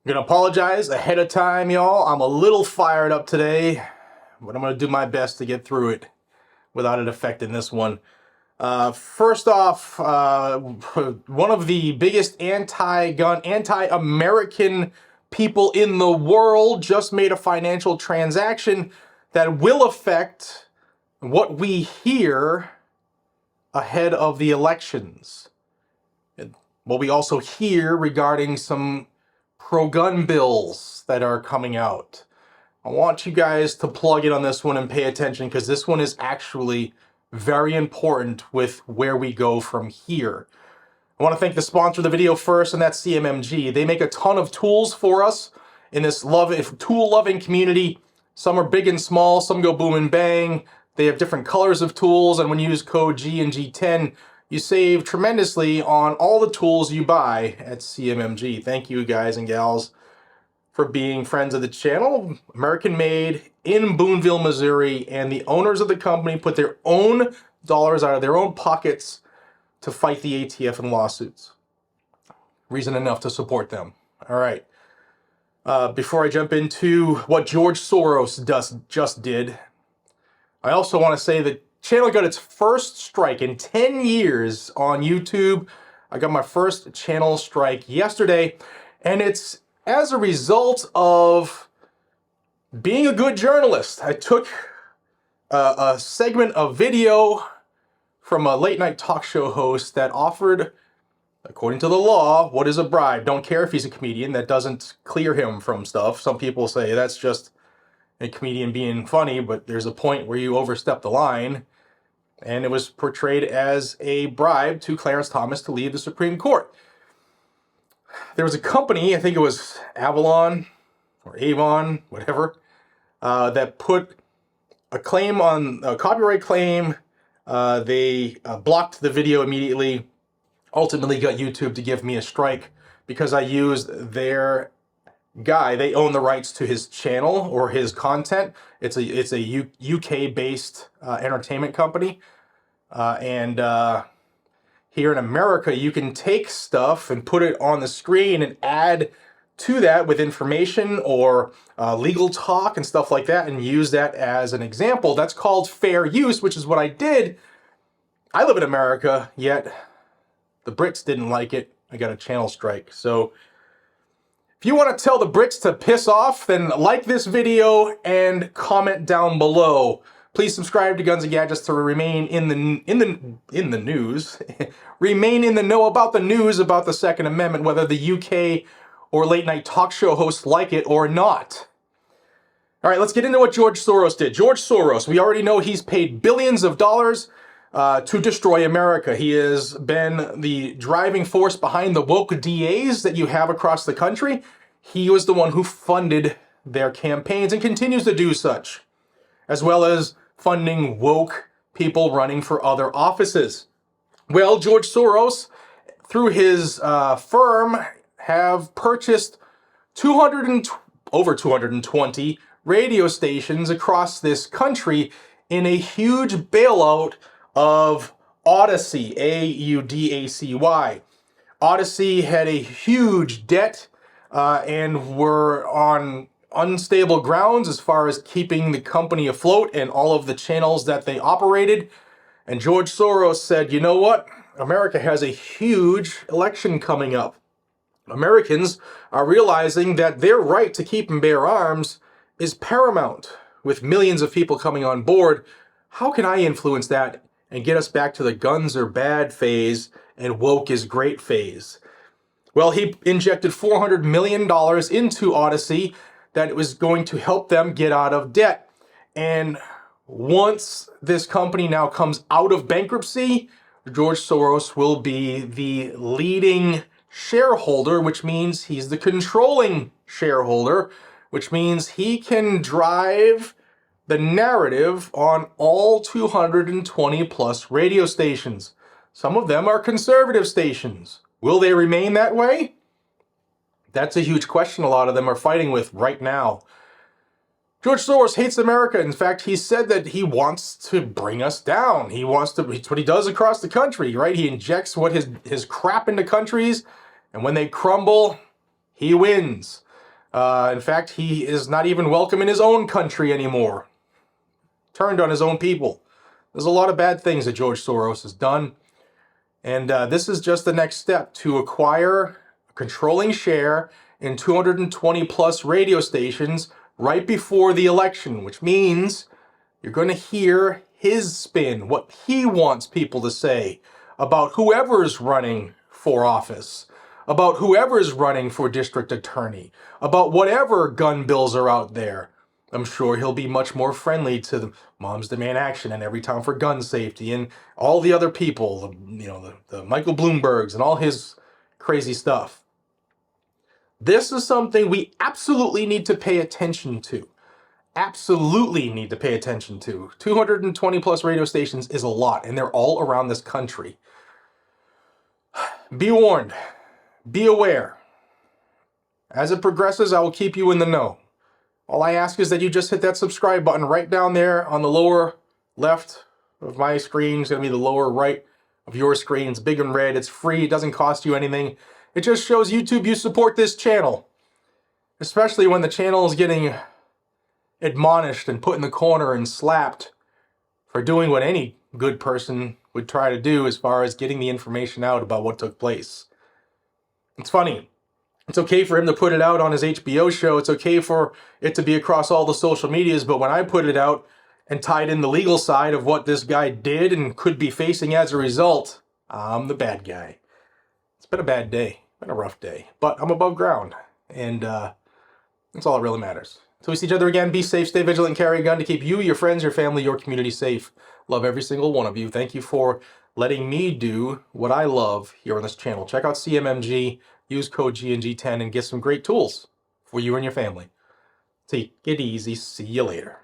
I'm gonna apologize ahead of time, y'all. I'm a little fired up today, but I'm gonna do my best to get through it without it affecting this one. First off, one of the biggest anti-gun, anti-American people in the world just made a financial transaction that will affect what we hear ahead of the elections. And what we also hear regarding some pro-gun bills that are coming out. I want you guys to plug in on this one and pay attention, because this one is actually very important with where we go from here. I want to thank the sponsor of the video first, and that's CMMG. They make a ton of tools for us in this tool-loving community. Some are big and small, some go boom and bang. They have different colors of tools, and when you use code G and G10, you save tremendously on all the tools you buy at CMMG. Thank you, guys and gals, for being friends of the channel. American made in Boonville, Missouri, and the owners of the company put their own dollars out of their own pockets to fight the ATF in lawsuits. Reason enough to support them. All right. Before I jump into what George Soros just did, I also want to say that channel got its first strike in 10 years on YouTube. I got my first channel strike yesterday, and it's as a result of being a good journalist. I took a segment of video from a late night talk show host that offered, according to the law, what is a bribe. Don't care if he's a comedian. That doesn't clear him from stuff. Some people say that's just a comedian being funny, but there's a point where you overstep the line. And it was portrayed as a bribe to Clarence Thomas to leave the Supreme Court. There was a company, I think it was Avalon or Avon, whatever, that put a claim on a copyright claim. They blocked the video immediately, ultimately got YouTube to give me a strike because I used their guy. They own the rights to his channel or his content. It's a UK-based entertainment company. Here in America, you can take stuff and put it on the screen and add to that with information or legal talk and stuff like that and use that as an example. That's called fair use, which is what I did. I live in America, yet the Brits didn't like it. I got a channel strike. So if you want to tell the Brits to piss off, then like this video and comment down below. Please subscribe to Guns and Gadgets to remain in the news. Remain in the know about the news about the Second Amendment, whether the UK or late night talk show hosts like it or not. All right, let's get into what George Soros did. George Soros, we already know he's paid billions of dollars to destroy America. He has been the driving force behind the woke DAs that you have across the country. He was the one who funded their campaigns and continues to do such, as well as funding woke people running for other offices. Well, George Soros, through his firm, have purchased over 220 radio stations across this country in a huge bailout of Odyssey, A-U-D-A-C-Y. Odyssey had a huge debt and were on unstable grounds as far as keeping the company afloat and all of the channels that they operated. And George Soros said, you know what? America has a huge election coming up. Americans are realizing that their right to keep and bear arms is paramount. With millions of people coming on board, how can I influence that and get us back to the guns are bad phase and woke is great phase? Well, he injected $400 million into Odyssey that was going to help them get out of debt. And once this company now comes out of bankruptcy, George Soros will be the leading shareholder, which means he's the controlling shareholder, which means he can drive the narrative on all 220 plus radio stations. Some of them are conservative stations. Will they remain that way? That's a huge question a lot of them are fighting with right now. George Soros hates America. In fact, he said that he wants to bring us down. It's what he does across the country, right? He injects his crap into countries, and when they crumble, he wins. In fact, he is not even welcome in his own country anymore. Turned on his own people. There's a lot of bad things that George Soros has done. And this is just the next step to acquire a controlling share in 220 plus radio stations right before the election, which means you're going to hear his spin, what he wants people to say about whoever's running for office, about whoever's running for district attorney, about whatever gun bills are out there. I'm sure he'll be much more friendly to the Moms Demand Action and Every Town for Gun Safety and all the other people, the Michael Bloombergs and all his crazy stuff. This is something we absolutely need to pay attention to. Absolutely need to pay attention to. 220 plus radio stations is a lot, and they're all around this country. Be warned. Be aware. As it progresses, I will keep you in the know. All I ask is that you just hit that subscribe button right down there on the lower left of my screen. It's going to be the lower right of your screen. It's big and red. It's free. It doesn't cost you anything. It just shows YouTube you support this channel. Especially when the channel is getting admonished and put in the corner and slapped for doing what any good person would try to do as far as getting the information out about what took place. It's funny. It's okay for him to put it out on his HBO show. It's okay for it to be across all the social medias. But when I put it out and tied in the legal side of what this guy did and could be facing as a result, I'm the bad guy. It's been a bad day. Been a rough day. But I'm above ground. And that's all that really matters. Until we see each other again, be safe, stay vigilant, and carry a gun to keep you, your friends, your family, your community safe. Love every single one of you. Thank you for letting me do what I love here on this channel. Check out CMMG. Use code GNG10 and get some great tools for you and your family. Take it easy. See you later.